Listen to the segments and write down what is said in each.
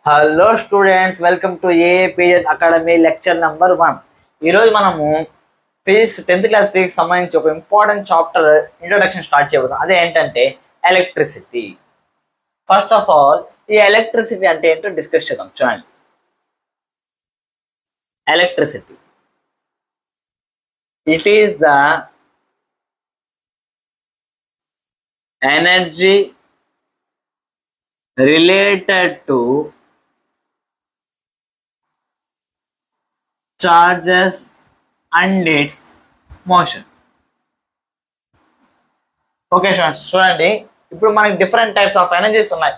Hello students, welcome to APN academy lecture number 1. ఈరోజు మనము physics 10th class physics సంబంధించి ఒక ఇంపార్టెంట్ చాప్టర్ ఇంట్రొడక్షన్ స్టార్ట్ చేయబోతాం. అదే ఏంటంటే ఎలక్ట్రిసిటీ. ఫస్ట్ ఆఫ్ ఆల్ ఈ ఎలక్ట్రిసిటీ అంటే ఏంటో డిస్కస్ చేద్దాం. చూడండి, electricity it is the energy related to charges and its motion. Okay students, చూడండి ఇప్పుడు మనకి డిఫరెంట్ టైప్స్ ఆఫ్ ఎనర్జీస్ ఉన్నాయి.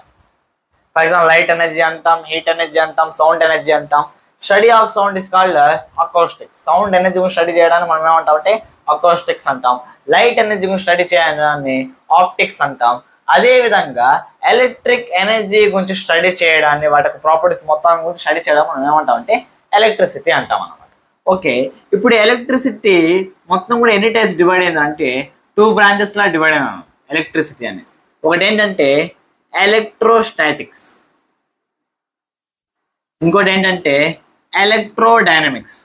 ఫర్ ఎగ్జాంపుల్ లైట్ ఎనర్జీ అంటాం, హీట్ ఎనర్జీ అంటాం, సౌండ్ ఎనర్జీ అంటాం. Study of sound is called acoustics. Sound energy గురించి study చేయడానికి మనం ఏమంటాం అంటే అకౌస్టిక్స్ అంటాం. లైట్ ఎనర్జీ గురించి స్టడీ చేయడాన్ని ఆప్టిక్స్ అంటాం. అదే విధంగా ఎలక్ట్రిక్ ఎనర్జీ గురించి స్టడీ చేయడాన్ని, వాటి ప్రాపర్టీస్ మొత్తం గురించి స్టడీ చేయడం మనం ఏమంటాం అంటే ఎలక్ట్రిసిటీ అంటాం అన్నమాట. ఓకే, ఇప్పుడు ఎలక్ట్రిసిటీ మొత్తం కూడా ఎన్ని టైప్స్ డివైడ్ అయిందంటే 2 branches లా డివైడ్ అయినాను ఎలక్ట్రిసిటీ అని. ఒకటి ఏంటంటే ఎలక్ట్రోస్టాటిక్స్, ఇంకోటి ఏంటంటే ఎలక్ట్రోడైనమిక్స్.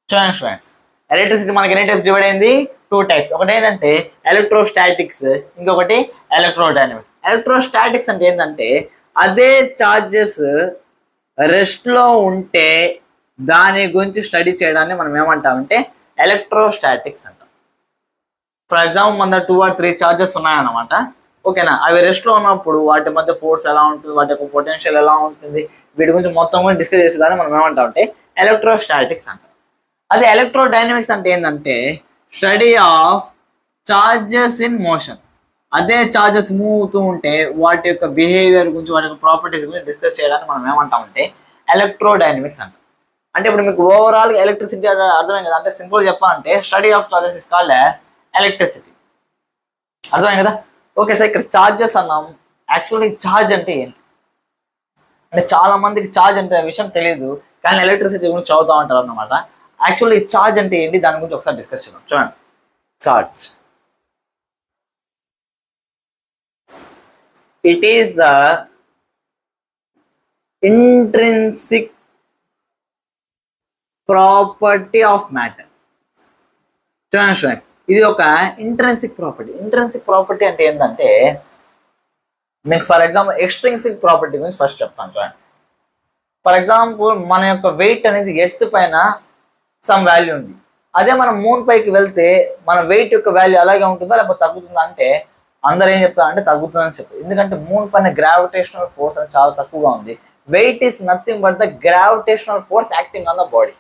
చూడండి స్టూడెంట్స్, ఎలక్ట్రిసిటీ మనకి ఎన్ని టైప్స్ డివైడ్ అయింది? 2 types. ఒకటి ఏంటంటే ఎలక్ట్రోస్టాటిక్స్, ఇంకొకటి ఎలక్ట్రోడైనమిక్స్. ఎలక్ట్రోస్టాటిక్స్ అంటే ఏంటంటే అదే చార్జెస్ రెస్ట్ లో ఉంటే దాని గురించి స్టడీ చేయడాన్ని మనం ఏమంటామంటే ఎలక్ట్రోస్టాటిక్స్ అంటాం. ఫర్ ఎగ్జాంపుల్ మన 2 or 3 చార్జెస్ ఉన్నాయన్నమాట. ఓకేనా, అవి రెస్ట్ లో ఉన్నప్పుడు వాటి మధ్య ఫోర్స్ ఎలా ఉంటుంది, వాటి యొక్క పొటెన్షియల్ ఎలా ఉంటుంది, వీటి గురించి మొత్తం కూడా డిస్కస్ చేసేదాన్ని మనం ఏమంటామంటే ఎలక్ట్రోస్టాటిక్స్ అంటాం. అదే ఎలక్ట్రోడైనమిక్స్ అంటే ఏంటంటే study of charges in motion. అదే చార్జెస్ మూవ్ అవుతూ ఉంటే వాటి యొక్క బిహేవియర్ గురించి, వాటి యొక్క ప్రాపర్టీస్ గురించి డిస్కస్ చేయడానికి మనం ఏమంటామంటే ఎలక్ట్రోడైనమిక్స్ అంటాం. అంటే ఇప్పుడు మీకు ఓవరాల్ ఎలక్ట్రిసిటీ అర్థమైంది కదా. అంటే సింపుల్ చెప్పాలంటే study of charges is called as electricity. అర్థమైంది కదా. ఓకే సార్, ఇక్కడ చార్జెస్ అన్నాం. యాక్చువల్లీ ఛార్జ్ అంటే ఏంటి అంటే చాలా మందికి ఛార్జ్ అంటే విషయం తెలియదు, కానీ ఎలక్ట్రిసిటీ గురించి చదువుతూ ఉంటారు అన్నమాట. యాక్చువల్లీ ఛార్జ్ అంటే ఏంటి, దాని గురించి ఒకసారి డిస్కస్ చేద్దాం. చూడండి, charge it is the intrinsic property of matter. చూడండి స్టూడెంట్స్, ఇది ఒక ఇంట్రిన్సిక్ ప్రాపర్టీ. ఇంట్రిన్సిక్ ప్రాపర్టీ అంటే ఏంటంటే మీకు ఫర్ ఎగ్జాంపుల్ ఎక్స్ట్రిన్సిక్ ప్రాపర్టీ గురించి ఫస్ట్ చెప్తాను. చూడండి, ఫర్ ఎగ్జాంపుల్ మన యొక్క వెయిట్ అనేది ఎర్త్ పైన సమ్ వాల్యూ ఉంది. అదే మనం మూన్ పైకి వెళ్తే మన వెయిట్ యొక్క వాల్యూ అలాగే ఉంటుందా లేకపోతే తగ్గుతుందా అంటే అందరూ ఏం చెప్తారంటే తగ్గుతుందని చెప్తారు. ఎందుకంటే మూన్ పైన గ్రావిటేషనల్ ఫోర్స్ అనేది చాలా తక్కువగా ఉంది. Weight is nothing but the gravitational force acting on the body.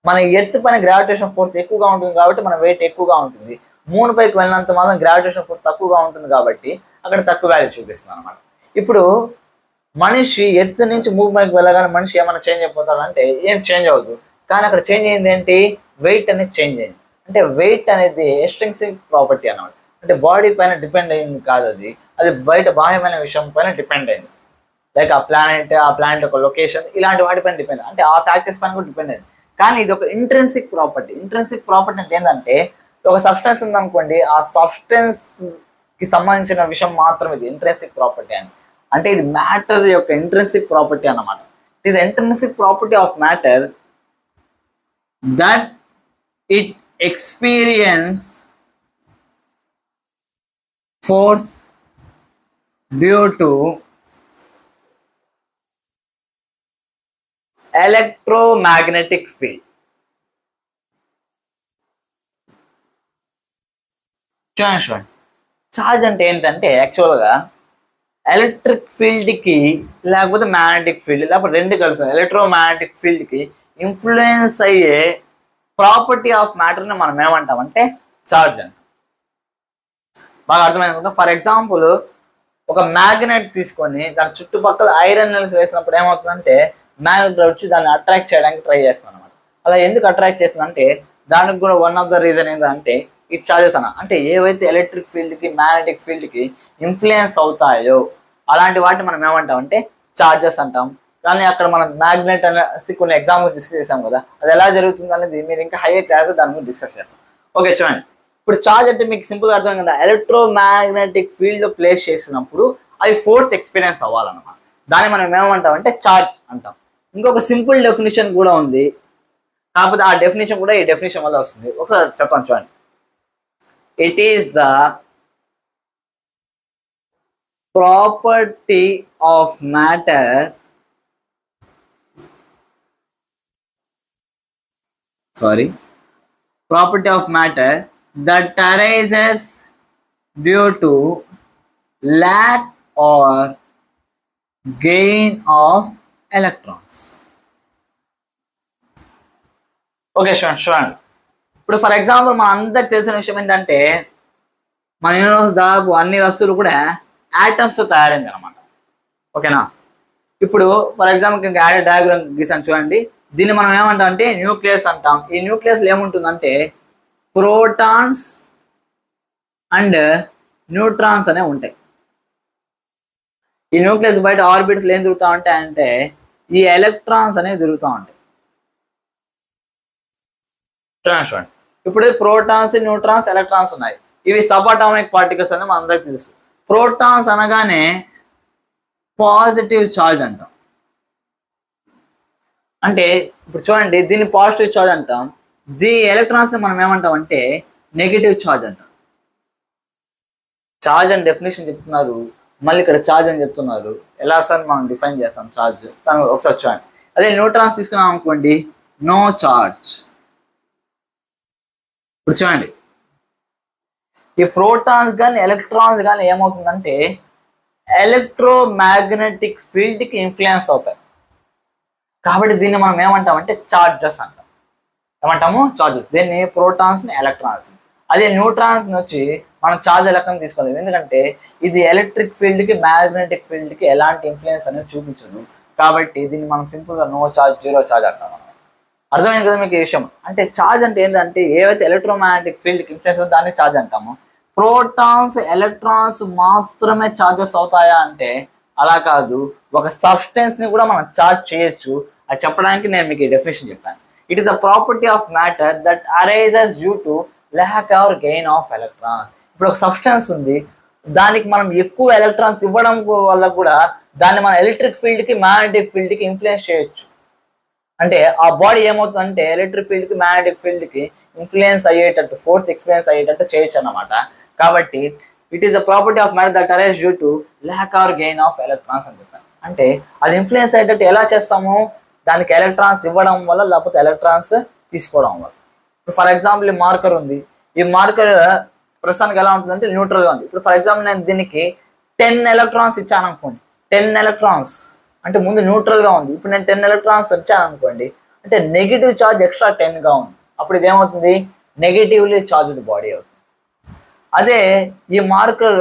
మన ఎర్త్ పైన గ్రావిటేషన్ ఫోర్స్ ఎక్కువగా ఉంటుంది కాబట్టి మన వెయిట్ ఎక్కువగా ఉంటుంది. మూన్ పైకి వెళ్ళినంత మాత్రం గ్రావిటేషన్ ఫోర్స్ తక్కువగా ఉంటుంది కాబట్టి అక్కడ తక్కువ వాల్యూ చూపిస్తుంది అనమాట. ఇప్పుడు మనిషి ఎర్త్ నుంచి మూన్ పైకి వెళ్ళగానే మనిషి ఏమైనా చేంజ్ అయిపోతాడు అంటే ఏం చేంజ్ అవ్వదు. కానీ అక్కడ చేంజ్ అయింది ఏంటి, వెయిట్ అనేది చేంజ్ అయింది. అంటే వెయిట్ అనేది ఎక్స్ట్రిన్సిక్ ప్రాపర్టీ అన్నమాట. అంటే బాడీ పైన డిపెండ్ అయింది కాదు, అది బయట బాహ్యమైన విషయం పైన డిపెండ్ అయింది. లైక్ ఆ ప్లానెట్ యొక్క లొకేషన్, ఇలాంటి వాటిపైన డిపెండ్, అంటే ఆ ఫ్యాక్టర్స్ పైన కూడా డిపెండ్ అయింది. కానీ ఇది ఒక ఇంట్రిన్సిక్ ప్రాపర్టీ. ఇంట్రిన్సిక్ ప్రాపర్టీ అంటే ఏంటంటే ఒక సబ్స్టెన్స్ ఉందనుకోండి, ఆ సబ్స్టెన్స్ కి సంబంధించిన విషయం మాత్రం ఇది ఇంట్రిన్సిక్ ప్రాపర్టీ అని. అంటే ఇది మ్యాటర్ యొక్క ఇంట్రిన్సిక్ ప్రాపర్టీ అన్నమాట. It is intrinsic property of matter that it experience force due to electromagnetic field. చూడండి, ఛార్జ్ అంటే ఏంటంటే యాక్చువల్గా ఎలక్ట్రిక్ ఫీల్డ్కి లేకపోతే మ్యాగ్నెటిక్ ఫీల్డ్ లేకపోతే రెండు కలిసి ఎలక్ట్రోమాగ్నెటిక్ ఫీల్డ్కి ఇన్ఫ్లుయెన్స్ అయ్యే ప్రాపర్టీ ఆఫ్ మ్యాటర్ని మనం ఏమంటామంటే ఛార్జ్ అంటాం. బాగా అర్థమైంది. ఫర్ ఎగ్జాంపుల్ ఒక మ్యాగ్నెట్ తీసుకొని దాని చుట్టుపక్కల ఐరన్ నెల్స్ వేసినప్పుడు ఏమవుతుందంటే మ్యాగ్నెట్ వచ్చి దాన్ని అట్రాక్ట్ చేయడానికి ట్రై చేస్తాం అనమాట. అలా ఎందుకు అట్రాక్ట్ చేస్తుందంటే దానికి కూడా వన్ ఆఫ్ ద రీజన్ ఏంటంటే ఈ ఛార్జెస్ అంటే ఏవైతే ఎలక్ట్రిక్ ఫీల్డ్కి మ్యాగ్నెటిక్ ఫీల్డ్కి ఇన్ఫ్లుయెన్స్ అవుతాయో అలాంటి వాటిని మనం ఏమంటామంటే ఛార్జెస్ అంటాం. కానీ అక్కడ మనం మ్యాగ్నెట్ అనేసి కొన్ని ఎగ్జాంపుల్ డిస్కస్ చేసాం కదా, అది ఎలా జరుగుతుంది అనేది మీరు ఇంకా హైయర్ క్లాస్ దాని గురించి డిస్కస్ చేస్తాం. ఓకే చూడండి, ఇప్పుడు ఛార్జ్ అంటే మీకు సింపుల్గా అర్థం కదా, ఎలక్ట్రోమాగ్నెటిక్ ఫీల్డ్ లో ప్లేస్ చేసినప్పుడు అది ఫోర్స్ ఎక్స్పీరియన్స్ అవ్వాలన్నమాట. దాన్ని మనం ఏమంటాం అంటే ఛార్జ్ అంటాం. ఇంకొక సింపుల్ డెఫినేషన్ కూడా ఉంది, కాకపోతే ఆ డెఫినేషన్ కూడా ఈ డెఫినేషన్ వల్ల వస్తుంది. ఒకసారి చెప్పండి చూడండి. It is the property of matter property of matter that arises due to lack or gain of electrons. Okay చూడండి. ఇప్పుడు ఫర్ ఎగ్జాంపుల్ మన అందరికి తెలిసిన విషయం ఏంటంటే మన యూనివర్స్ దాదాపు అన్ని వస్తువులు కూడా ఆటమ్స్తో తయారైంది అనమాట. ఓకేనా? ఇప్పుడు ఫర్ ఎగ్జాంపుల్ డయాగ్రామ్ గీసాను చూడండి. దీన్ని మనం ఏమంటాం అంటే న్యూక్లియస్ అంటాం. ఈ న్యూక్లియస్లో ఏముంటుందంటే ప్రోటాన్స్ అండ్ న్యూట్రాన్స్ అనేవి ఉంటాయి. ఈ న్యూక్లియస్ బయట ఆర్బిట్స్లో ఏం తిరుగుతూ ఉంటాయంటే ఈ ఎలక్ట్రాన్స్ అనేవి తిరుగుతూ ఉంటాయి. చూడండి, ఇప్పుడు ప్రోటాన్స్, న్యూట్రాన్స్, ఎలక్ట్రాన్స్ ఉన్నాయి. ఇవి సబ్ అటామిక్ పార్టికల్స్ అని మనందరికి తెలుసు. ప్రోటాన్స్ అనగానే పాజిటివ్ ఛార్జ్ అంటాం. అంటే ఇప్పుడు చూడండి, దీన్ని పాజిటివ్ ఛార్జ్ అంటాం. ఎలక్ట్రాన్స్ మనం ఏమంటాం అంటే నెగిటివ్ ఛార్జ్ అంటాం. ఛార్జ్ అని డెఫినేషన్ చెప్తున్నారు, మళ్ళీ ఇక్కడ ఛార్జ్ అని చెప్తున్నారు. ఎలా సార్ మనం డిఫైన్ చేస్తాం ఛార్జ్? ఒకసారి చూడండి. అదే న్యూట్రాన్స్ తీసుకున్నాం అనుకోండి, నో ఛార్జ్. ఇప్పుడు చూడండి, ఈ ప్రోటాన్స్ కానీ ఎలక్ట్రాన్స్ కానీ ఏమవుతుందంటే ఎలక్ట్రోమాగ్నెటిక్ ఫీల్డ్కి ఇన్ఫ్లుయెన్స్ అవుతాయి. కాబట్టి దీన్ని మనం ఏమంటామంటే చార్జెస్ అంటాం. ఏమంటాము? చార్జెస్. దీన్ని ప్రోటాన్స్ని, ఎలక్ట్రాన్స్. అదే న్యూట్రాన్స్ని వచ్చి మనం చార్జ్ ఎలక్ట్రాన్ తీసుకోలేదు, ఎందుకంటే ఇది ఎలక్ట్రిక్ ఫీల్డ్కి, మ్యాగ్నెటిక్ ఫీల్డ్కి ఎలాంటి ఇన్ఫ్లుయెన్స్ అనేది చూపించదు. కాబట్టి దీన్ని మనం సింపుల్గా నో ఛార్జ్, జీరో ఛార్జ్ అంటాం. అర్థమైంది కదా మీకు ఈ విషయం? అంటే ఛార్జ్ అంటే ఏంటంటే ఏవైతే ఎలక్ట్రోమాగ్నెటిక్ ఫీల్డ్కి ఇన్ఫ్లుయెన్స్ అవుతుందో దాన్ని ఛార్జ్ అంటాము. ప్రోటాన్స్, ఎలక్ట్రాన్స్ మాత్రమే ఛార్జెస్ అవుతాయా అంటే అలా కాదు. ఒక సబ్స్టెన్స్ని కూడా మనం ఛార్జ్ చేయొచ్చు. అది చెప్పడానికి నేను మీకు ఈ డెఫినేషన్ చెప్పాను. It is a property of matter that arises due to lakh are gain of electron. ఇప్పుడు ఒక సబ్స్టెన్స్ ఉంది, దానికి మనం ఎక్కువ ఎలక్ట్రాన్స్ ఇవ్వడం వల్ల కూడా దాన్ని మన ఎలక్ట్రిక్ ఫీల్డ్కి, మ్యాగ్నెటిక్ ఫీల్డ్కి ఇన్ఫ్లుయెన్స్ చేయొచ్చు. అంటే ఆ బాడీ ఏమవుతుందంటే ఎలక్ట్రిక్ ఫీల్డ్కి, మ్యాగ్నెటిక్ ఫీల్డ్కి ఇన్ఫ్లుయెన్స్ అయ్యేటట్టు, ఫోర్స్ ఎక్స్పీరియన్స్ అయ్యేటట్టు చేయొచ్చు అన్నమాట. కాబట్టి it is the property of matter that arise due to lakh are gain of electrons అని చెప్పాను. అంటే అది ఇన్ఫ్లుయెన్స్ అయ్యేటట్టు ఎలా చేస్తాము? దానికి ఎలక్ట్రాన్స్ ఇవ్వడం వల్ల, లేకపోతే ఎలక్ట్రాన్స్ తీసుకోవడం వల్ల. ఇప్పుడు ఫర్ ఎగ్జాంపుల్ ఈ మార్కర్ ఉంది. ఈ మార్కర్ ప్రస్తుతానికి ఎలా ఉంటుందంటే న్యూట్రల్గా ఉంది. ఇప్పుడు ఫర్ ఎగ్జాంపుల్ నేను దీనికి 10 ఎలక్ట్రాన్స్ ఇచ్చాను అనుకోండి. 10 ఎలక్ట్రాన్స్ అంటే ముందు న్యూట్రల్గా ఉంది. ఇప్పుడు నేను 10 ఎలక్ట్రాన్స్ వచ్చాను అనుకోండి, అంటే నెగిటివ్ ఛార్జ్ ఎక్స్ట్రా 10గా ఉంది. అప్పుడు ఇది ఏమవుతుంది? నెగిటివ్లీ ఛార్జ్డ్ బాడీ అవుతుంది. అదే ఈ మార్కర్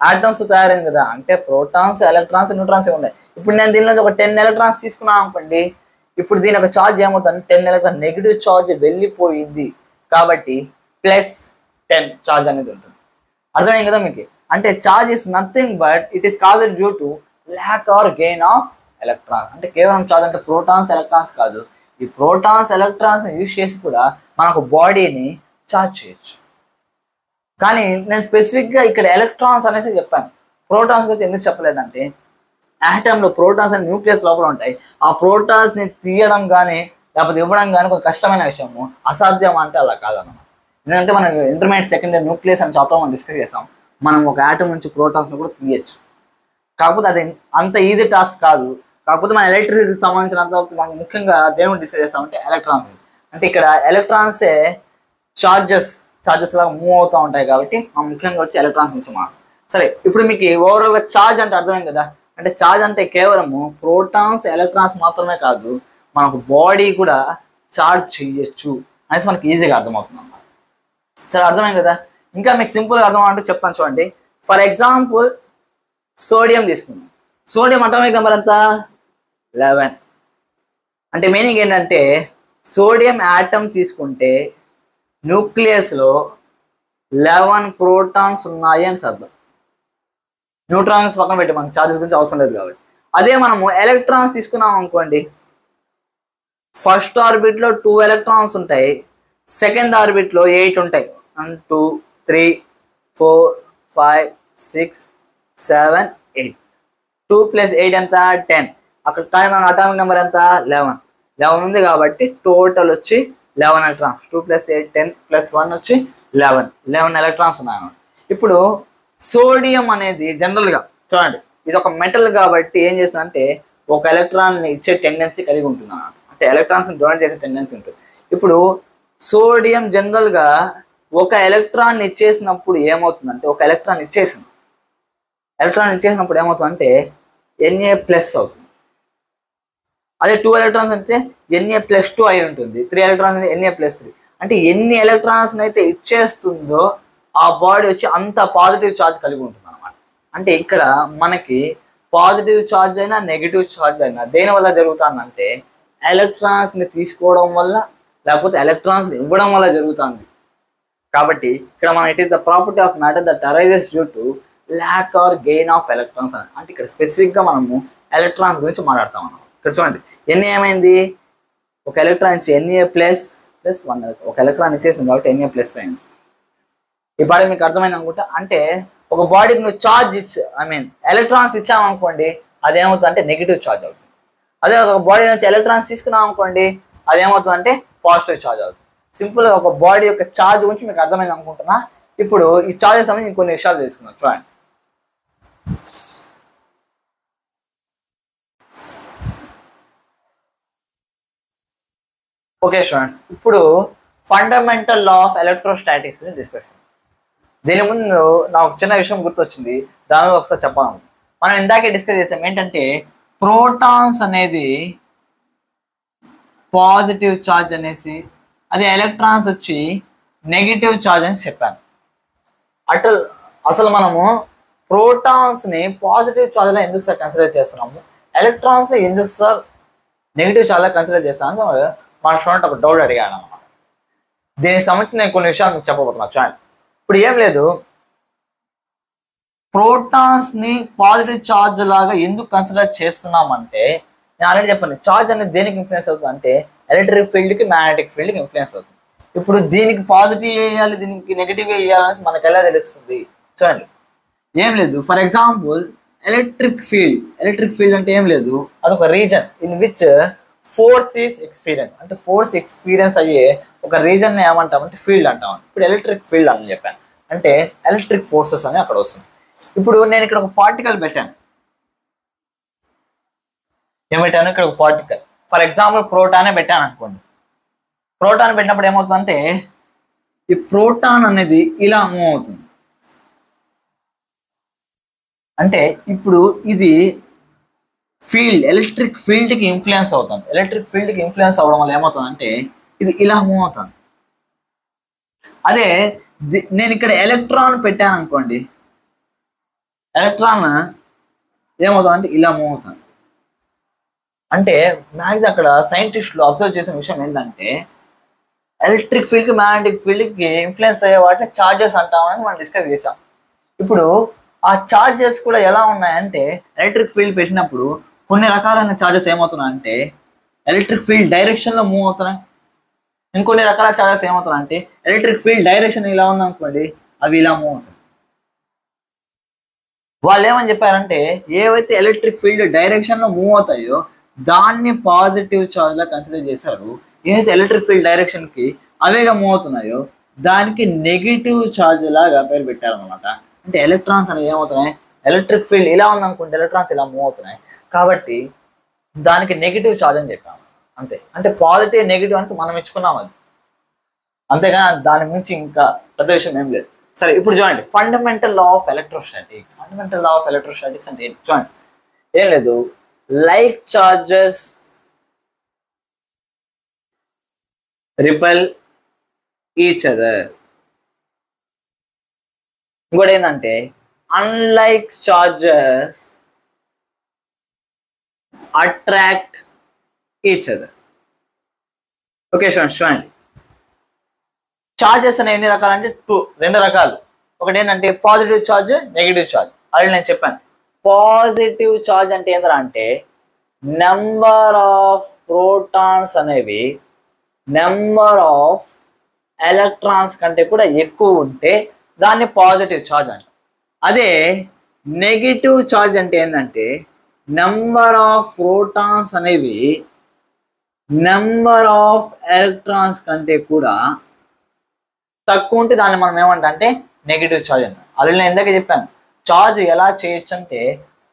ఆటమ్స్ తయారైంది కదా, అంటే ప్రోటాన్స్, ఎలక్ట్రాన్స్, న్యూట్రాన్స్ ఉన్నాయి. ఇప్పుడు నేను దీనిలో ఒక 10 ఎలక్ట్రాన్స్ తీసుకున్నాను అనుకోండి, ఇప్పుడు దీని ఒక ఛార్జ్ ఏమవుతుంది? 10 ఎలక్ట్రాన్ నెగిటివ్ ఛార్జ్ వెళ్ళిపోయింది. కాబట్టి +10 ఛార్జ్ అనేది ఉంటుంది. అర్థమైంది కదా మీకు? అంటే charge is nothing but it is caused due to lakh are gain of electrons. అంటే కేవలం ఛార్జ్ అంటే ప్రోటాన్స్, ఎలక్ట్రాన్స్ కాదు. ఈ ప్రోటాన్స్, ఎలక్ట్రాన్స్ యూజ్ చేసి కూడా మనకు బాడీని ఛార్జ్ చేయొచ్చు. కానీ నేను స్పెసిఫిక్గా ఇక్కడ ఎలక్ట్రాన్స్ అనేసి చెప్పాను. ప్రోటాన్స్ గురించి ఎందుకు చెప్పలేదంటే ఆటంలో ప్రోటాన్స్ అండ్ న్యూక్లియస్ లోపల ఉంటాయి. ఆ ప్రోటాన్స్ని తీయడం కానీ లేకపోతే ఇవ్వడం కానీ కొంచెం కష్టమైన విషయము, అసాధ్యం అంటే అలా కాదన్నమాట. ఎందుకంటే మనం ఇంటర్మీడియట్ సెకండ్ ఇయర్ న్యూక్లియస్ అని చాప్టర్ మనం డిస్కస్ చేస్తాం. మనం ఒక ఆటం నుంచి ప్రోటాన్స్ని కూడా తీయచ్చు. కాకపోతే అది అంత ఈజీ టాస్క్ కాదు. కాకపోతే మన ఎలక్ట్రిసిటీకి సంబంధించినంత మనం ముఖ్యంగా దేని డిస్కస్ చేస్తామంటే ఎలక్ట్రాన్స్. అంటే ఇక్కడ ఎలక్ట్రాన్సే చార్జెస్ లాగా మూవ్ అవుతూ ఉంటాయి. కాబట్టి మనం ముఖ్యంగా వచ్చి ఎలక్ట్రాన్స్ నుంచి మనం సరే. ఇప్పుడు మీకు ఓవరాల్గా ఛార్జ్ అంటే అర్థమైంది కదా. అంటే ఛార్జ్ అంటే కేవలము ప్రోటాన్స్, ఎలక్ట్రాన్స్ మాత్రమే కాదు, మనకు బాడీ కూడా ఛార్జ్ చేయొచ్చు అనేసి మనకి ఈజీగా అర్థమవుతుంది అన్నమాట. సరే, అర్థమైంది కదా. ఇంకా మీకు సింపుల్గా అర్థం అంటే చెప్తాను చూడండి. ఫర్ ఎగ్జాంపుల్ సోడియం తీసుకుందాం. సోడియం అటామిక్ నెంబర్ ఎంత? 11. అంటే మీనింగ్ ఏంటంటే సోడియం యాటమ్ తీసుకుంటే న్యూక్లియస్లో 11 ప్రోటాన్స్ ఉన్నాయి అని అర్థం. న్యూట్రాన్స్ పక్కన పెట్టి మనకు ఛార్జెస్ గురించి అవసరం లేదు కాబట్టి. అదే మనము ఎలక్ట్రాన్స్ తీసుకున్నాం అనుకోండి, ఫస్ట్ ఆర్బిట్లో 2 ఎలక్ట్రాన్స్ ఉంటాయి, సెకండ్ ఆర్బిట్లో 8 ఉంటాయి. 1 2 3 4 5 6 7 8 2 + 8 ఎంత 10 అక్కడ కానీ మన అటామిక్ నెంబర్ ఎంత 11 ఉంది కాబట్టి టోటల్ వచ్చి 11 ఎలక్ట్రాన్స్ 2 + 8 10 + 1 వచ్చి 11 ఎలక్ట్రాన్స్ ఉన్నాయి. ఇప్పుడు సోడియం అనేది జనరల్గా చూడండి ఇది ఒక మెటల్ కాబట్టి ఏం చేస్తుందంటే ఒక ఎలక్ట్రాన్ ఇచ్చే టెండెన్సీ కలిగి ఉంటుంది అన్నమాట. అంటే ఎలక్ట్రాన్స్ డొనేట్ చేసే టెండెన్సీ ఉంటుంది. ఇప్పుడు సోడియం జనరల్గా ఒక ఎలక్ట్రాన్ ఇచ్చేసినప్పుడు ఏమవుతుందంటే ఒక ఎలక్ట్రాన్ ఇచ్చేసినప్పుడు ఏమవుతుందంటే Na+ అవుతుంది. అదే 2 ఎలక్ట్రాన్స్ అంటే Na+2 అయి ఉంటుంది. 3 ఎలక్ట్రాన్స్ అంటే Na+3. అంటే ఎన్ని ఎలక్ట్రాన్స్ అయితే ఇచ్చేస్తుందో ఆ బాడీ వచ్చి అంత పాజిటివ్ ఛార్జ్ కలిగి ఉంటుంది అనమాట. అంటే ఇక్కడ మనకి పాజిటివ్ ఛార్జ్ అయినా నెగిటివ్ ఛార్జ్ అయినా దేని వల్ల జరుగుతుందంటే ఎలక్ట్రాన్స్ని తీసుకోవడం వల్ల లేకపోతే ఎలక్ట్రాన్స్ ఇవ్వడం వల్ల జరుగుతుంది. కాబట్టి ఇక్కడ మనం it is the property of matter that arises due to lakh are gain of electrons అని. అంటే ఇక్కడ స్పెసిఫిక్గా మనము ఎలక్ట్రాన్స్ గురించి మాట్లాడతాం అన్నమాట. ఇక్కడ చూడండి ఏమైంది ఒక ఎలక్ట్రాన్ ఇచ్చి Na++1 ఒక ఎలక్ట్రాన్ ఇచ్చేసింది కాబట్టి Na+ అయింది. ఈ పాట మీకు అర్థమైంది అనుకుంటా. అంటే ఒక బాడీకి నువ్వు ఛార్జ్ ఎలక్ట్రాన్స్ ఇచ్చామనుకోండి అదేమవుతుందంటే నెగిటివ్ ఛార్జ్ అవుతుంది. అదే ఒక బాడీ నుంచి ఎలక్ట్రాన్స్ తీసుకున్నాం అనుకోండి అదేమవుతుందంటే పాజిటివ్ ఛార్జ్ అవుతుంది. సింపుల్గా ఒక బాడీ యొక్క ఛార్జ్ గురించి మీకు అర్థమైంది అనుకుంటున్నా. ఇప్పుడు ఈ ఛార్జెస్ సంబంధించి కొన్ని విషయాలు తెలుసుకుందాం. చూడండి ఓకే స్టూడెంట్స్, ఇప్పుడు fundamental law of electrostatics discuss. దీని ముందు నాకు చిన్న విషయం గుర్తొచ్చింది, దాని ఒకసారి చెప్పాను. మనం ఇందాకే డిస్కస్ చేసాం ఏంటంటే ప్రోటాన్స్ అనేది పాజిటివ్ ఛార్జ్ అనేసి అదే ఎలక్ట్రాన్స్ వచ్చి నెగిటివ్ ఛార్జ్ అని చెప్పాను. అసలు మనము ప్రోటాన్స్ని పాజిటివ్ ఛార్జ్లో ఎందుకు సార్ కన్సిడర్ చేస్తున్నాము, ఎలక్ట్రాన్స్ని ఎందుకు సార్ నెగిటివ్ ఛార్జ్లో కన్సిడర్ చేస్తాను మన స్టూడెంట్ ఒక డౌట్ అడిగాను అనమాట. దీనికి సంబంధించి నేను కొన్ని విషయాలు మీకు చెప్పబోతున్నాను. చూడండి ఇప్పుడు ఏం లేదు, ప్రోటాన్స్ని పాజిటివ్ ఛార్జ్ లాగా ఎందుకు కన్సిడర్ చేస్తున్నామంటే నేను ఆల్రెడీ చెప్పాను ఛార్జ్ అనేది దేనికి ఇన్ఫ్లుయెన్స్ అవుతుంది అంటే ఎలక్ట్రిక్ ఫీల్డ్కి మ్యాగ్నెటిక్ ఫీల్డ్కి ఇన్ఫ్లుయెన్స్ అవుతుంది. ఇప్పుడు దీనికి పాజిటివ్ వేయాలి దీనికి నెగిటివ్ వేయాలని మనకు ఎలా తెలుస్తుంది. చూడండి ఏం లేదు, ఫర్ ఎగ్జాంపుల్ ఎలక్ట్రిక్ ఫీల్డ్ అంటే ఏం లేదు అదొక reason in which force is experience. అంటే ఫోర్స్ ఎక్స్పీరియన్స్ అయ్యే ఒక రీజన్ ఏమంటామంటే ఫీల్డ్ అంటాం. ఇప్పుడు ఎలక్ట్రిక్ ఫీల్డ్ అని చెప్పాను అంటే ఎలక్ట్రిక్ ఫోర్సెస్ అని అక్కడ వస్తుంది. ఇప్పుడు నేను ఇక్కడ ఒక పార్టికల్ పెట్టాను, ఏమిటాను ఇక్కడ ఒక పార్టికల్ ఫర్ ఎగ్జాంపుల్ ప్రోటానే పెట్టాను అనుకోండి. ప్రోటాన్ పెట్టినప్పుడు ఏమవుతుందంటే ఈ ప్రోటాన్ అనేది ఇలా మూవ్ అవుతుంది. అంటే ఇప్పుడు ఇది ఫీల్డ్ ఎలక్ట్రిక్ ఫీల్డ్కి ఇన్ఫ్లుయెన్స్ అవుతుంది. ఎలక్ట్రిక్ ఫీల్డ్కి ఇన్ఫ్లుయెన్స్ అవ్వడం వల్ల ఏమవుతుందంటే ఇది ఇలా మూవ్ అవుతుంది. అదే నేను ఇక్కడ ఎలక్ట్రాన్ పెట్టాను అనుకోండి, ఎలక్ట్రాన్ ఏమవుతుంది అంటే ఇలా మూవ్ అవుతుంది. అంటే మ్యాక్స్ అక్కడ సైంటిస్టులు అబ్జర్వ్ చేసిన విషయం ఏంటంటే ఎలక్ట్రిక్ ఫీల్డ్కి మ్యాగ్నెటిక్ ఫీల్డ్కి ఇన్ఫ్లుయెన్స్ అయ్యే వాటిని ఛార్జెస్ అంటామని మనం డిస్కస్ చేసాం. ఇప్పుడు ఆ ఛార్జెస్ కూడా ఎలా ఉన్నాయంటే ఎలక్ట్రిక్ ఫీల్డ్ పెట్టినప్పుడు కొన్ని రకాలైన ఛార్జెస్ ఏమవుతున్నాయంటే ఎలక్ట్రిక్ ఫీల్డ్ డైరెక్షన్లో మూవ్ అవుతున్నాయి. ఇంకొన్ని రకాల ఛార్జెస్ ఏమవుతున్నాయంటే ఎలక్ట్రిక్ ఫీల్డ్ డైరెక్షన్ ఇలా ఉందనుకోండి అవి ఇలా మూవ్ అవుతాయి. వాళ్ళు ఏమని చెప్పారంటే ఏవైతే ఎలక్ట్రిక్ ఫీల్డ్ డైరెక్షన్లో మూవ్ అవుతాయో దాన్ని పాజిటివ్ ఛార్జ్లా కన్సిడర్ చేశారు. ఏదైతే ఎలక్ట్రిక్ ఫీల్డ్ డైరెక్షన్కి అవేగా మూవ్ అవుతున్నాయో దానికి నెగిటివ్ ఛార్జ్ లాగా పేరు పెట్టారనమాట. అంటే ఎలక్ట్రాన్స్ అనేవి ఏమవుతున్నాయి, ఎలక్ట్రిక్ ఫీల్డ్ ఇలా ఉందనుకుంటే ఎలక్ట్రాన్స్ ఇలా మూవ్ అవుతున్నాయి కాబట్టి దానికి నెగిటివ్ ఛార్జ్ అని చెప్పాము అంతే. అంటే పాజిటివ్ నెగిటివ్ అని మనం ఇచ్చుకున్నాం అది, అంతేగాని దాని మించి ఇంకా పెద్ద విషయం ఏం లేదు. సరే ఇప్పుడు చూడండి fundamental law of electrostatics. Fundamental law of electrostatics అంటే చూడండి ఏం లేదు, like charges repel each other. ఇంకోటి ఏంటంటే unlike charges attract each other. Okay చూడండి చార్జెస్ అనేవి ఎన్ని రకాలు అంటే రెండు రకాలు. ఒకటి ఏంటంటే పాజిటివ్ ఛార్జ్ నెగిటివ్ ఛార్జ్. అది నేను చెప్పాను. పాజిటివ్ ఛార్జ్ అంటే ఏంటంటే అంటే నెంబర్ ఆఫ్ ప్రోటాన్స్ అనేవి నెంబర్ ఆఫ్ ఎలక్ట్రాన్స్ కంటే కూడా ఎక్కువ ఉంటే దాన్ని పాజిటివ్ ఛార్జ్ అంటాం. అదే నెగిటివ్ ఛార్జ్ అంటే ఏంటంటే నెంబర్ ఆఫ్ ప్రోటాన్స్ అనేవి నెంబర్ ఆఫ్ ఎలక్ట్రాన్స్ కంటే కూడా తక్కువ ఉంటే దాన్ని మనం ఏమంటాం అంటే నెగిటివ్ ఛార్జ్ అంటాం. ఆల్రెడీ నేను ఇందాక చెప్పాను ఛార్జ్ ఎలా చేయొచ్చు అంటే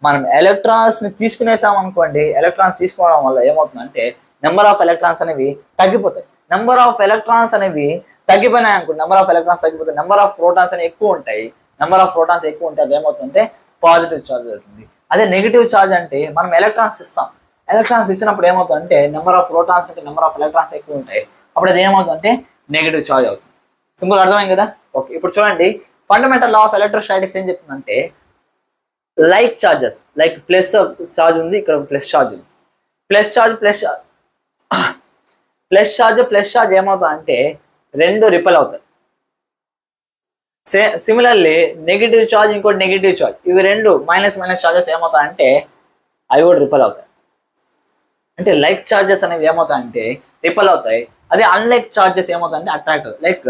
మనం ఎలక్ట్రాన్స్ని తీసుకునేసాం అనుకోండి, ఎలక్ట్రాన్స్ తీసుకోవడం వల్ల ఏమవుతుందంటే నెంబర్ ఆఫ్ ఎలక్ట్రాన్స్ అనేవి తగ్గిపోతాయి. నెంబర్ ఆఫ్ ఎలక్ట్రాన్స్ అనేవి తగ్గిపోయినాయి అనుకోండి, నెంబర్ ఆఫ్ ఎలక్ట్రాన్స్ తగ్గిపోతాయి, నెంబర్ ఆఫ్ ప్రోటాన్స్ అనేవి ఎక్కువ ఉంటాయి. నెంబర్ ఆఫ్ ప్రోటాన్స్ ఎక్కువ ఉంటే అది ఏమవుతుందంటే పాజిటివ్ ఛార్జ్ అవుతుంది. అదే నెగిటివ్ ఛార్జ్ అంటే మనం ఎలక్ట్రాన్స్ ఇస్తాం, ఎలక్ట్రాన్స్ ఇచ్చినప్పుడు ఏమవుతుందంటే నెంబర్ ఆఫ్ ప్రోటాన్స్ కంటే నెంబర్ ఆఫ్ ఎలక్ట్రాన్స్ ఎక్కువ ఉంటాయి, అప్పుడు అది ఏమవుతుందంటే నెగిటివ్ ఛార్జ్ అవుతుంది. సింపుల్ అర్థమైంది కదా. ఓకే, ఇప్పుడు చూడండి ఫండమెంటల్ లా ఆఫ్ ఎలక్ట్రోస్టాటిక్స్ ఏం చెప్తుందంటే like charges, like plus charge ఉంది, ఇక్కడ ప్లస్ ఛార్జ్ ఉంది, ప్లస్ ఛార్జ్ ప్లస్ ఛార్జ్ ఏమవుతుందంటే రెండు రిపెల్ అవుతాయి. సిమిలర్లీ నెగిటివ్ ఛార్జ్ ఇంకోటి నెగిటివ్ ఛార్జ్, ఇవి రెండు మైనస్ ఛార్జెస్ ఏమవుతాయంటే అవి కూడా రిపెల్ అవుతాయి. అంటే లైక్ ఛార్జెస్ అనేవి ఏమవుతాయంటే రిపెల్ అవుతాయి, అదే అన్లైక్ ఛార్జెస్ ఏమవుతాయంటే అట్రాక్ట్ అవుతాయి. లైక్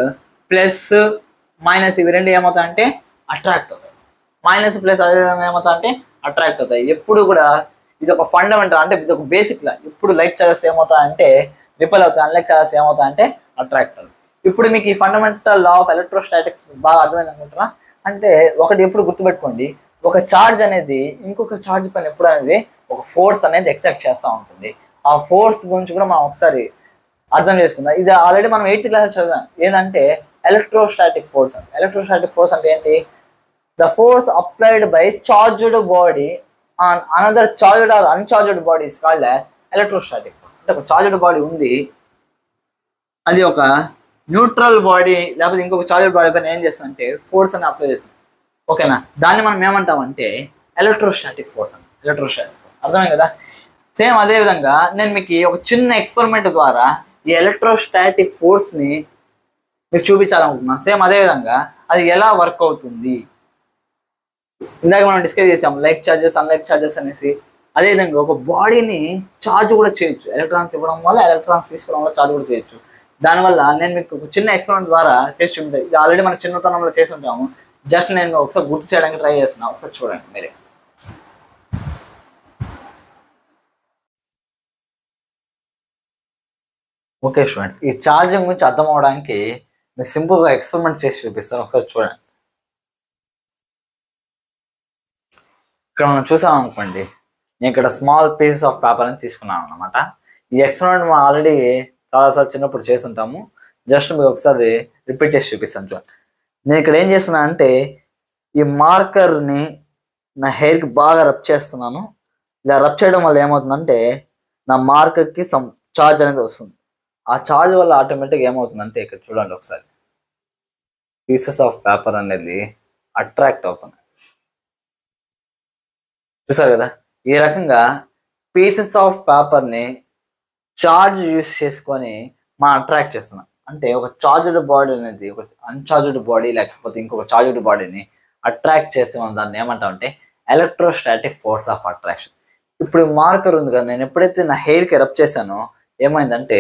ప్లస్ మైనస్ ఇవి రెండు ఏమవుతాయంటే అట్రాక్ట్ అవుతాయి, మైనస్ ప్లస్ అదే ఏమవుతాయంటే అట్రాక్ట్ అవుతాయి. ఎప్పుడు కూడా ఇది ఒక ఫండమెంటల్, అంటే ఇది ఒక బేసిక్ లా. ఇప్పుడు లైక్ ఛార్జెస్ ఏమవుతాయంటే రిపెల్ అవుతాయి, అన్లైక్ ఛార్జెస్ ఏమవుతాయంటే అట్రాక్ట్ అవుతాయి. ఇప్పుడు మీకు ఈ ఫండమెంటల్ లా ఆఫ్ ఎలక్ట్రోస్టాటిక్స్ బాగా అర్థమైంది అనుకుంటున్నా. అంటే ఒకటి ఎప్పుడు గుర్తుపెట్టుకోండి, ఒక ఛార్జ్ అనేది ఇంకొక ఛార్జ్ పైన ఎప్పుడు అనేది ఒక ఫోర్స్ అనేది ఎక్సెప్ట్ చేస్తూ ఉంటుంది. ఆ ఫోర్స్ గురించి కూడా మనం ఒకసారి అర్థం చేసుకుందాం. ఇది ఆల్రెడీ మనం 8th క్లాస్ చదివాం, ఏంటంటే ఎలక్ట్రోస్టాటిక్ ఫోర్స్ అంటే. ఎలక్ట్రోస్టాటిక్ ఫోర్స్ అంటే ఏంటి? The force applied by charged body on another charged or uncharged body is called as electrostatic force. అంటే ఒక చార్జ్డ్ బాడీ ఉంది, అది ఒక న్యూట్రల్ బాడీ లేకపోతే ఇంకొక చార్జ్డ్ బాడీ పైన ఏం చేస్తుందంటే ఫోర్స్ అని అప్లై చేస్తుంది. ఓకేనా, దాన్ని మనం ఏమంటామంటే ఎలక్ట్రోస్టాటిక్ ఫోర్స్ అని. ఎలక్ట్రోస్టాటిక్ ఫోర్స్ అర్థమైంది కదా. సేమ్ అదే విధంగా నేను మీకు ఒక చిన్న ఎక్స్పెరిమెంట్ ద్వారా ఈ ఎలక్ట్రోస్టాటిక్ ఫోర్స్ని మీకు చూపించాలనుకుంటున్నాను. సేమ్ అదే విధంగా అది ఎలా వర్క్ అవుతుంది ఇందాక మనం డిస్కస్ చేసాం, లైక్ ఛార్జెస్ అన్లైక్ ఛార్జెస్ అనేసి. అదేవిధంగా ఒక బాడీని ఛార్జ్ కూడా చేయొచ్చు, ఎలక్ట్రాన్స్ ఇవ్వడం వల్ల ఎలక్ట్రాన్స్ తీసుకోవడం వల్ల ఛార్జ్ కూడా చేయొచ్చు. దానివల్ల నేను మీకు ఒక చిన్న ఎక్స్పెరిమెంట్ ద్వారా చేసి చూపించాను. ఇది ఆల్రెడీ మనం చిన్నతనంలో చేసి ఉంటాము, జస్ట్ నేను ఒకసారి గుర్తు చేయడానికి ట్రై చేస్తున్నాను, ఒకసారి చూడండి మీరే. ఓకే స్టూడెంట్స్, ఈ ఛార్జింగ్ గురించి అర్థం అవడానికి మీకు సింపుల్గా ఎక్స్పెరిమెంట్ చేసి చూపిస్తాను, ఒకసారి చూడండి. ఇక్కడ మనం చూసాం అనుకోండి, నేను ఇక్కడ స్మాల్ పీసెస్ ఆఫ్ పేపర్ అని తీసుకున్నాను అనమాట. ఈ ఎక్స్పెరిమెంట్ మనం ఆల్రెడీ చాలాసార్లు చిన్నప్పుడు చేస్తుంటాము, జస్ట్ మీకు ఒకసారి రిపీట్ చేసి చూపిస్తాను చూడండి. నేను ఇక్కడ ఏం చేస్తున్నా అంటే ఈ మార్కర్ని నా హెయిర్కి బాగా రబ్ చేస్తున్నాను. ఇలా రబ్ చేయడం వల్ల ఏమవుతుందంటే నా మార్కర్కి సమ్ ఛార్జ్ అనేది వస్తుంది. ఆ ఛార్జ్ వల్ల ఆటోమేటిక్గా ఏమవుతుందంటే ఇక్కడ చూడండి ఒకసారి, పీసెస్ ఆఫ్ పేపర్ అనేది అట్రాక్ట్ అవుతుంది. చూసారు కదా, ఈ రకంగా పీసెస్ ఆఫ్ పేపర్ని ఛార్జ్ యూస్ చేసుకొని మనం అట్రాక్ట్ చేస్తున్నాం. అంటే ఒక చార్జ్డ్ బాడీ అనేది ఒక అన్చార్జ్డ్ బాడీ లేకపోతే ఇంకొక చార్జ్డ్ బాడీని అట్రాక్ట్ చేస్తే మనం దాన్ని ఏమంటామంటే ఎలక్ట్రోస్టాటిక్ ఫోర్స్ ఆఫ్ అట్రాక్షన్. ఇప్పుడు ఈ మార్కర్ ఉంది కదా, నేను ఎప్పుడైతే నా హెయిర్కి రబ్ చేశానో ఏమైందంటే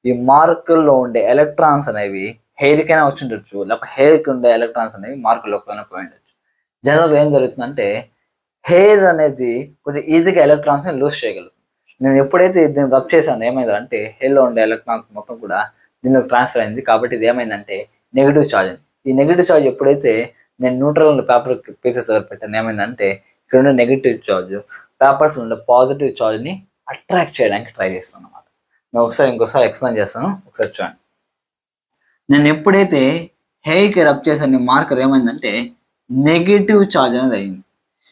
ఈ మార్కర్లో ఉండే ఎలక్ట్రాన్స్ అనేవి హెయిర్కైనా వచ్చి ఉండొచ్చు, లేకపోతే హెయిర్కి ఉండే ఎలక్ట్రాన్స్ అనేవి మార్కర్లోకి పోయి ఉండొచ్చు. జనరల్గా ఏం జరుగుతుందంటే హెయిర్ అనేది కొంచెం ఈజీగా ఎలక్ట్రాన్స్ని లూజ్ చేయగలదు. నేను ఎప్పుడైతే దీన్ని రబ్ చేశాను ఏమైందంటే హెయిర్లో ఉండే ఎలక్ట్రాన్స్ మొత్తం కూడా దీనిలోకి ట్రాన్స్ఫర్ అయింది. కాబట్టి ఇది ఏమైందంటే నెగిటివ్ ఛార్జ్ అయింది. ఈ నెగిటివ్ ఛార్జ్ ఎప్పుడైతే నేను న్యూట్రల్ పేపర్ పీసెస్ పెట్టాను ఏమైందంటే ఇక్కడ ఉండే నెగిటివ్ ఛార్జ్ పేపర్స్ ఉండే పాజిటివ్ ఛార్జ్ని అట్రాక్ట్ చేయడానికి ట్రై చేస్తాను అన్నమాట. నేను ఇంకోసారి ఎక్స్ప్లెయిన్ చేస్తాను, ఒకసారి చూడండి. నేను ఎప్పుడైతే హెయిర్కి రబ్ చేశాను మార్కర్ ఏమైందంటే నెగిటివ్ ఛార్జ్ అనేది అయింది.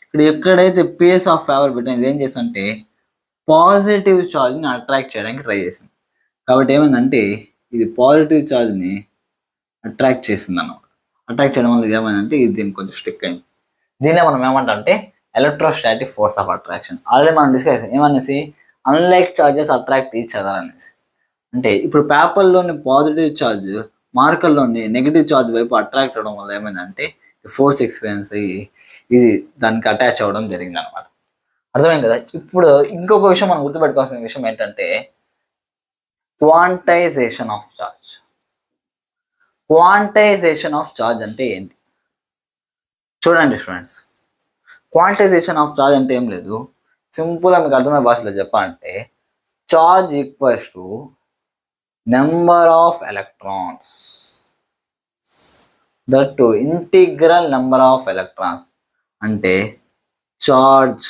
ఇక్కడ ఎక్కడైతే పీస్ ఆఫ్ పేపర్ పెట్టిన ఇది ఏం చేస్తుందంటే పాజిటివ్ ఛార్జ్ని అట్రాక్ట్ చేయడానికి ట్రై చేసింది. కాబట్టి ఏమైందంటే ఇది పాజిటివ్ ఛార్జ్ని అట్రాక్ట్ చేసింది అన్నమాట. అట్రాక్ట్ చేయడం వల్ల ఇది ఏమైందంటే ఇది దీనికి కొంచెం స్టిక్ అయింది. దీన్నే మనం ఏమంటామంటే electrostatic force of attraction. Already మనం డిస్కస్ చేసాం ఏమనేసి unlike charges attract each other అనేసి. అంటే ఇప్పుడు పేపర్లోని పాజిటివ్ ఛార్జ్ మార్కర్లోని నెగిటివ్ ఛార్జ్ వైపు అట్రాక్ట్ అవ్వడం వల్ల ఏమైందంటే ఫోర్స్ ఎక్స్పీరియన్స్ అయ్యి ఇది దానికి అటాచ్ అవ్వడం జరిగింది అనమాట. అర్థమైంది కదా. ఇప్పుడు ఇంకొక విషయం మనం గుర్తుపెట్టుకోవాల్సిన విషయం ఏంటంటే quantization of charge. Quantization of charge అంటే ఏంటి? చూడండి స్టూడెంట్స్, క్వాంటైజేషన్ ఆఫ్ చార్జ్ అంటే ఏం లేదు, సింపుల్గా మీకు అర్థమైన భాషలో చెప్పాలంటే charge equals to number of electrons, that to integral number of electrons. అంటే charge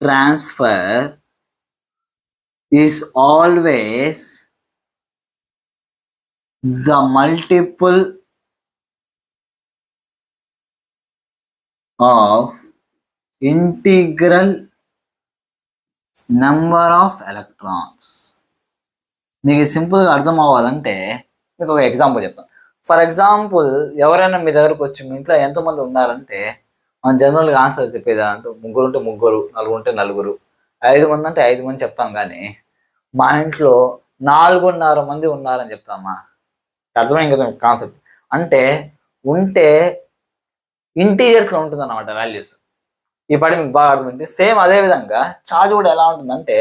transfer is always the multiple of integral number of electrons. మీకు సింపుల్గా అర్థం అవ్వాలంటే మీకు ఒక ఎగ్జాంపుల్ చెప్తాను. ఫర్ ఎగ్జాంపుల్, ఎవరైనా మీ దగ్గరకు వచ్చి మీ ఇంట్లో ఎంతమంది ఉన్నారంటే మనం జనరల్గా ఆన్సర్ చెప్పేది అంటే ముగ్గురు ఉంటే ముగ్గురు, నలుగురు ఉంటే నలుగురు, 5 మంది అంటే 5 మంది చెప్తాం. కానీ మా ఇంట్లో 4.5 మంది ఉన్నారని చెప్తామా? అర్థమైంది కదా కాన్సెప్ట్. అంటే ఉంటే ఇంటీరియర్స్లో ఉంటుంది అన్నమాట వాల్యూస్. ఈ పాటి మీకు బాగా అర్థమైంది. సేమ్ అదే విధంగా ఛార్జ్ కూడా ఎలా ఉంటుందంటే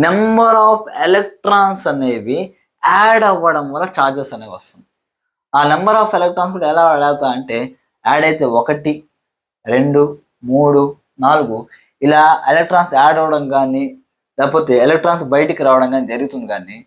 నెంబర్ ఆఫ్ ఎలక్ట్రాన్స్ అనేవి యాడ్ అవ్వడం వల్ల ఛార్జెస్ అనేవి వస్తుంది. ఆ నెంబర్ ఆఫ్ ఎలక్ట్రాన్స్ కూడా ఎలా యాడ్ అవుతా అంటే యాడ్ అయితే 1, 2, 3, 4 ఇలా ఎలక్ట్రాన్స్ యాడ్ అవ్వడం కానీ లేకపోతే ఎలక్ట్రాన్స్ బయటికి రావడం కానీ జరుగుతుంది. కానీ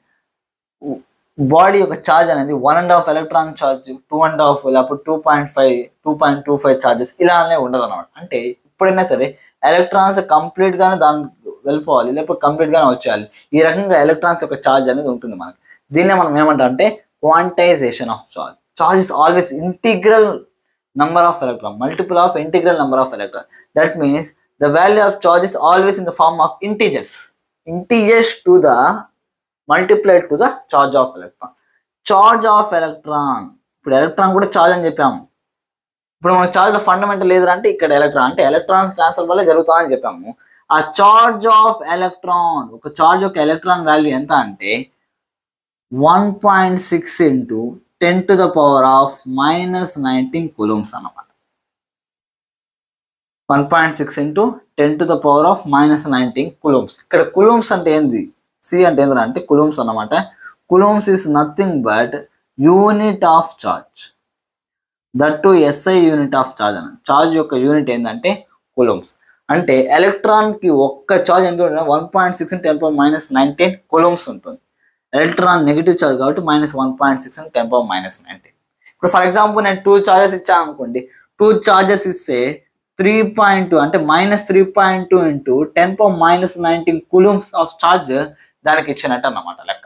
బాడీ యొక్క ఛార్జ్ అనేది 1.5 ఎలక్ట్రాన్ ఛార్జ్, 2.5 లేకపోతే 2.5, 2.25 ఛార్జెస్ ఇలానే ఉండదు అనమాట. అంటే ఎప్పుడైనా సరే ఎలక్ట్రాన్స్ కంప్లీట్గానే దానికి వెళ్ళిపోవాలి, లేకపోతే కంప్లీట్గానే వచ్చేయాలి. ఈ రకంగా ఎలక్ట్రాన్స్ యొక్క ఛార్జ్ అనేది ఉంటుంది మనకి. దీన్నే మనం ఏమంటాం అంటే quantization of charge. Charge is always integral number of electron, multiple of integral number of electron. That means the value of charge is always in the form of integers to the multiplied to the charge of electron. Charge of electron, ఇప్పుడు electron కూడా charge అని చెప్పాము. ఇప్పుడు మనకు చార్జ్లో fundamental లేదు అంటే ఇక్కడ electron అంటే ఎలక్ట్రాన్స్ ట్రాన్స్ఫర్ వల్ల జరుగుతుందని చెప్పాము. ఆ చార్జ్ ఆఫ్ ఎలక్ట్రాన్, ఒక చార్జ్ యొక్క ఎలక్ట్రాన్ వాల్యూ ఎంత అంటే 1.6 into 10 to the power of -19 coulombs అన్నమాట. 1.6 into 10 to the power of -19 coulombs. ఇక్కడ coulombs అంటే ఏంది, సి అంటే ఏంటి అంటే coulombs అన్నమాట. coulombs is nothing but unit of charge, that to SI unit of charge అన్న. చార్జ్ యొక్క యూనిట్ ఏంటంటే coulombs. అంటే ఎలక్ట్రాన్కి ఒక్క చార్జ్ ఎంత ఉంటుంది, 1.6 into 10 power -19 coulombs ఉంటుంది. ఎలక్ట్రాన్ నెగిటివ్ చార్జ్ కాబట్టి -1.6 into 10 power -19. ఇప్పుడు ఫర్ ఎగ్జాంపుల్ నేను 2 చార్జెస్ ఇచ్చాను అనుకోండి. 2 చార్జెస్ ఇస్తే 3.2 అంటే -3.2 into 10 power -19 coulombs of charge దానికి ఇచ్చినట్టు అన్నమాట లెక్క.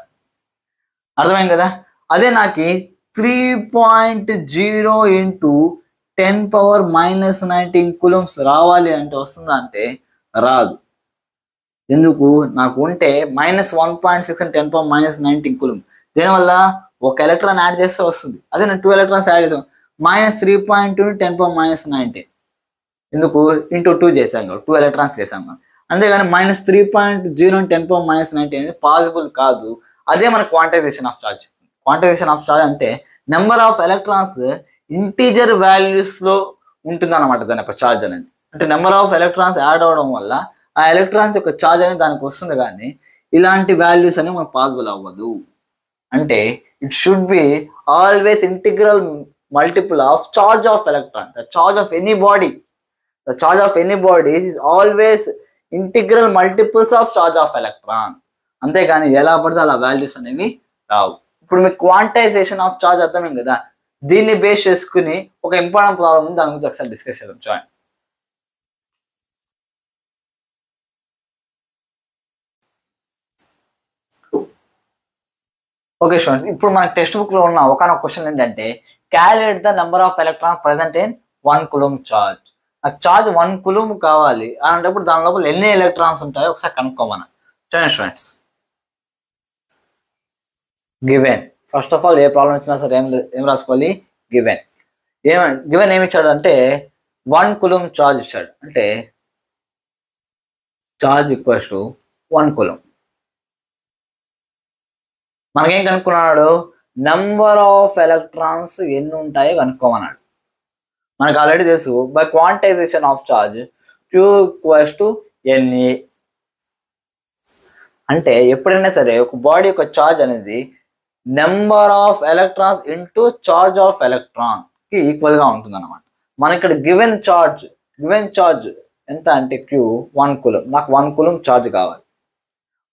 అర్థమైంది కదా? అదే నాకు 3.0 into 10 power -19 coulombs రావాలి అంటే వస్తుందా అంటే రాదు. ఎందుకు? నాకు ఉంటే -1.6 into 10 power -19 coulombs. దీనివల్ల ఒక ఎలక్ట్రాన్ యాడ్ చేస్తే వస్తుంది. అదే నేను 2 ఎలక్ట్రాన్స్ యాడ్ చేసాను, -3.2 into 10 power -19. ఎందుకు? ఇంటూ 2 చేశాం కదా, 2 ఎలక్ట్రాన్స్ చేశాం కదా. అంతేగాని -3.0 into 10 power -19 అనేది పాసిబుల్ కాదు. అదే మన quantization of charge. Quantization of charge అంటే నెంబర్ ఆఫ్ ఎలక్ట్రాన్స్ ఇంటీజర్ వాల్యూస్లో ఉంటుంది అనమాట దాని యొక్క చార్జ్ అనేది. అంటే నెంబర్ ఆఫ్ ఎలక్ట్రాన్స్ యాడ్ అవడం వల్ల ఆ ఎలక్ట్రాన్స్ యొక్క చార్జ్ అనేది దానికి వస్తుంది. కానీ ఇలాంటి వాల్యూస్ అనేవి మనకు పాసిబుల్ అవ్వదు. అంటే it should be always integral multiple of charge of electron. The charge of any body, the charge of any body is always integral multiples of charge of electron. అంతేగాని ఎలా పడితే అలా వాల్యూస్ అనేవి రావు. ఇప్పుడు మీకు క్వాంటైజేషన్ ఆఫ్ చార్జ్ అర్థమైంది కదా. దీన్ని బేస్ చేసుకుని ఒక ఇంపార్టెంట్ ప్రాబ్లం ఉంది, దాని గురించి ఒకసారి డిస్కస్ చేద్దాం. చూడండి. ఓకే స్టూడెంట్స్, ఇప్పుడు మన టెక్స్ట్ బుక్ లో ఉన్న ఒకనొక క్వశ్చన్ ఏంటంటే calculate the number of electron present in 1 coulomb charge. నాకు చార్జ్ 1 coulomb కావాలి అలాంటప్పుడు దాని లోపల ఎన్ని ఎలక్ట్రాన్స్ ఉంటాయో ఒకసారి కనుక్కోమని. చూడండి students, given. First of all A problem ఇచ్చినా సరే ఏం రాసుకోవాలి, గివెన్. గివెన్ ఏమి ఇచ్చాడు అంటే 1 coulomb చార్జ్ ఇచ్చాడు. అంటే చార్జ్ ఈక్వల్స్ టు 1 coulomb. మనకేం కనుక్కున్నాడు, నెంబర్ ఆఫ్ ఎలక్ట్రాన్స్ ఎన్ని ఉంటాయో కనుక్కోమన్నాడు. మనకు ఆల్రెడీ తెలుసు by quantization of charge Q equals to NA. అంటే ఎప్పుడైనా సరే ఒక బాడీ యొక్క చార్జ్ అనేది number of electrons into charge of electron కి ఈక్వల్ గా ఉంటుంది అనమాట. మన ఇక్కడ గివెన్ చార్జ్ ఎంత అంటే Q 1 కూలం. నాకు 1 కూలం చార్జ్ కావాలి.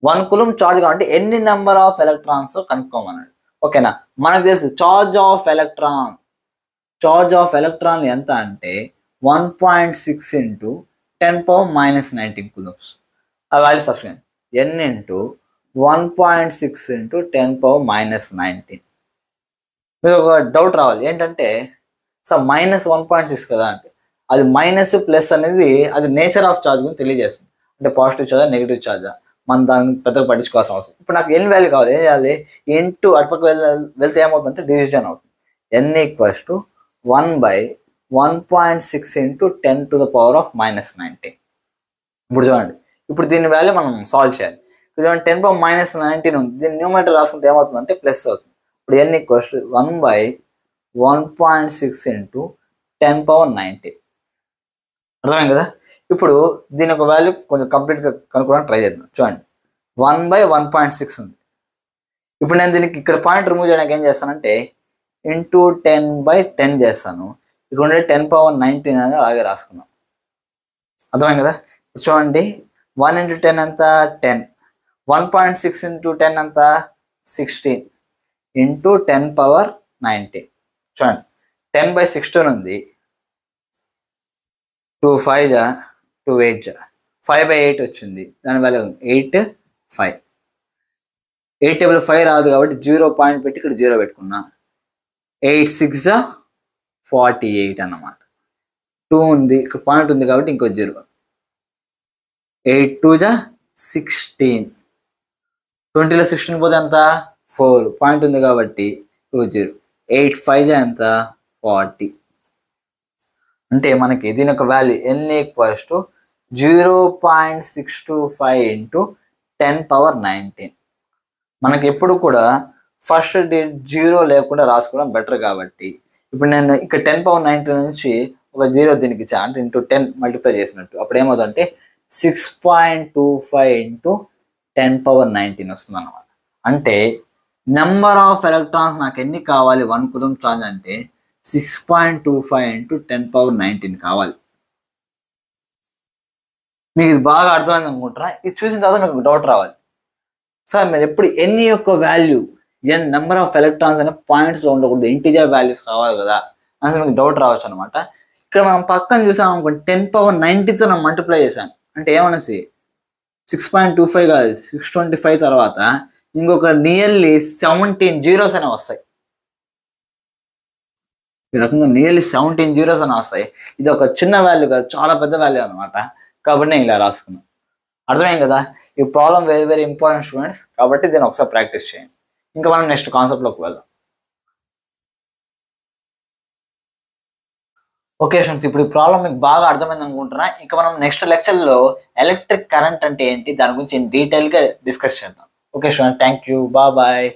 1 కూలం చార్జ్ కావాలంటే ఎన్ని నెంబర్ ఆఫ్ ఎలక్ట్రాన్స్ కనుక్కోమన్నాడు. ఓకేనా, మనకు తెలుసు చార్జ్ ఆఫ్ ఎలక్ట్రాన్ ఎంత అంటే 1.6 ఇంటూ 10⁻⁻19 కూలమ్స్. ఆ value sufficient. n into 1.6 into 10⁻⁻19. మీకు ఒక డౌట్ రావాలి ఏంటంటే సార్ -1.6 కదా అంటే అది మైనస్ ప్లస్ అనేది అది నేచర్ ఆఫ్ ఛార్జ్ గురించి తెలియజేస్తుంది. అంటే పాజిటివ్ ఛార్జా నెగిటివ్ ఛార్జా మనం దాన్ని పెద్దగా పట్టించుకోవాల్సిన అవసరం. ఇప్పుడు నాకు ఎన్ వాల్యూ కావాలి, ఏం చేయాలి, ఇంటూ అటుపక్క వెళ్తే ఏమవుతుందంటే డివిజన్ అవుతుంది. n = 1/1.6 into 10⁻⁻19. ఇప్పుడు చూడండి, ఇప్పుడు దీని వాల్యూ మనం సాల్వ్ చేయాలి. ఇప్పుడు 10⁻⁻19 ఉంది, దీన్ని న్యూమరేటర్ రాసుకుంటే ఏమవుతుందంటే ప్లస్ అవుతుంది. ఇప్పుడు n = 1/1.6 ఇంటూ 10⁻19. అర్థమైంది కదా. ఇప్పుడు దీని ఒక వాల్యూ కొంచెం కంప్లీట్గా కనుక్కోవడానికి ట్రై చేద్దాం. చూడండి, 1/1.6 ఉంది. ఇప్పుడు నేను దీనికి ఇక్కడ పాయింట్ రిమూవ్ చేయడానికి ఏం చేస్తానంటే ఇంటూ 10/10 చేస్తాను. ఇక్కడ ఉండే 10⁻19 అనేది అలాగే రాసుకున్నాం. అర్థమైంది కదా. ఇప్పుడు చూడండి, 1 ఇంటూ 10 ఎంత 10, 1.6 ఇంటూ 10 ఎంత 16 ఇంటూ 10⁻19. చూడండి, 10/16 ఉంది, 2 5 2 8 5/8 వచ్చింది. దాని వాల్యూ 8 5. 8 టేబుల్ 5 రాదు కాబట్టి 0 పాయింట్ పెట్టి ఇక్కడ 0 పెట్టుకున్నా. 8 6 48 అన్నమాట. 2 ఉంది, ఇక్కడ పాయింట్ ఉంది కాబట్టి ఇంకో 0. 8 2 16. 20లో 16 పోతే ఎంత 4, పాయింట్ ఉంది కాబట్టి 2 0. 8 5 ఎంత 40. అంటే మనకి దీని యొక్క వాల్యూ n = 0.625 ఇంటూ 10⁻19. మనకి ఎప్పుడు కూడా ఫస్ట్ డిజిట్ 0 లేకుండా రాసుకోవడం బెటర్ కాబట్టి ఇప్పుడు నేను ఇక్కడ 10⁻19 నుంచి ఒక 0 దీనికి ఇచ్చా అంటే ఇంటూ 10 మల్టిప్లై చేసినట్టు. అప్పుడు ఏమవుతుందంటే 6.25 ఇంటూ 10⁻19 వస్తుంది అన్నమాట. అంటే నెంబర్ ఆఫ్ ఎలక్ట్రాన్స్ నాకు ఎన్ని కావాలి 1 కూలం చార్జ్ అంటే 6.25 ఇంటూ 10⁻19 కావాలి. మీకు ఇది బాగా అర్థమైంది అనుకుంటారా. ఇది చూసిన తర్వాత మీకు డౌట్ రావాలి, సార్ మీరు ఎప్పుడు ఎన్ని యొక్క వాల్యూ నెంబర్ ఆఫ్ ఎలక్ట్రాన్స్ అనే పాయింట్స్లో ఉండకూడదు, ఇంటీజర్ వాల్యూస్ కావాలి కదా అని మీకు డౌట్ రావచ్చు అనమాట. ఇక్కడ మనం పక్కన చూసాం అనుకోండి, 10⁻90తో నేను మల్టిప్లై చేశాను అంటే ఏమనేసి 6.25 కాదు 625 తర్వాత ఇంకొక నియర్లీ 17 జీరోస్ అనేవి వస్తాయి. ఈ రకంగా నియర్లీ 17 జీరోస్ అని వస్తాయి. ఇది ఒక చిన్న వాల్యూ కాదు, చాలా పెద్ద వాల్యూ అనమాట. కాబట్టి నేను ఇలా రాసుకున్నాను. అర్థమైంది కదా. ఈ problem very very important students, కాబట్టి దీన్ని ఒకసారి ప్రాక్టీస్ చేయండి. ఇంకా మనం నెక్స్ట్ కాన్సెప్ట్లోకి వెళ్దాం. ఓకే స్టూడెంట్స్, ఇప్పుడు ఈ ప్రాబ్లం మీకు బాగా అర్థమైంది అనుకుంటున్నా. ఇంకా మనం నెక్స్ట్ లెక్చర్లో ఎలక్ట్రిక్ కరెంట్ అంటే ఏంటి దాని గురించి డీటెయిల్గా డిస్కస్ చేద్దాం. Okay student, thank you, bye.